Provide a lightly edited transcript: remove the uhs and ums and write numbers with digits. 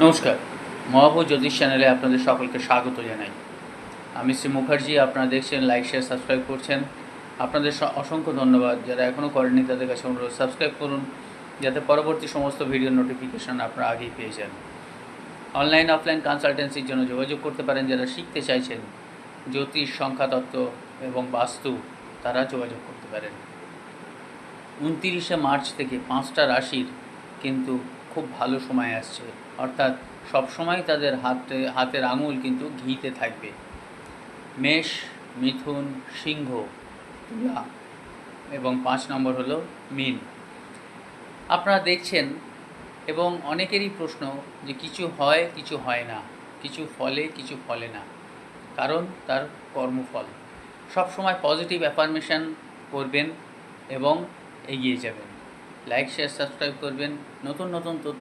নমস্কার, মহাভূ জ্যোতিষ চ্যানেলে আপনাদের সকলকে স্বাগত জানাই। আমি শ্রী মুখার্জি। আপনারা দেখছেন, লাইক, শেয়ার, সাবস্ক্রাইব করছেন। আপনাদের অসংখ্য ধন্যবাদ। যারা এখনও করেননি তাদের কাছে অনুরোধ, সাবস্ক্রাইব করুন, যাতে পরবর্তী সমস্ত ভিডিও নোটিফিকেশান আপনারা আগেই পেয়ে যান। অনলাইন অফলাইন কনসালটেন্সির জন্য যোগাযোগ করতে পারেন। যারা শিখতে চাইছেন জ্যোতিষ, সংখ্যাতত্ত্ব এবং বাস্তু, তারা যোগাযোগ করতে পারেন। 29শে মার্চ থেকে 5টা রাশির কিন্তু খুব ভালো সময় আসছে, অর্থাৎ সবসময় তাদের হাতের আঙুল কিন্তু ঘিতে থাকবে। মেষ, মিথুন, সিংহ, তুলা এবং 5 নম্বর হলো মীন। আপনারা দেখছেন এবং অনেকেরই প্রশ্ন যে কিছু হয় কিছু হয় না, কিছু ফলে কিছু ফলে না, কারণ তার কর্মফল। সবসময় পজিটিভ অ্যাফার্মেশন করবেন এবং এগিয়ে যাবেন। লাইক, শেয়ার, সাবস্ক্রাইব করবেন। নতুন নতুন তথ্য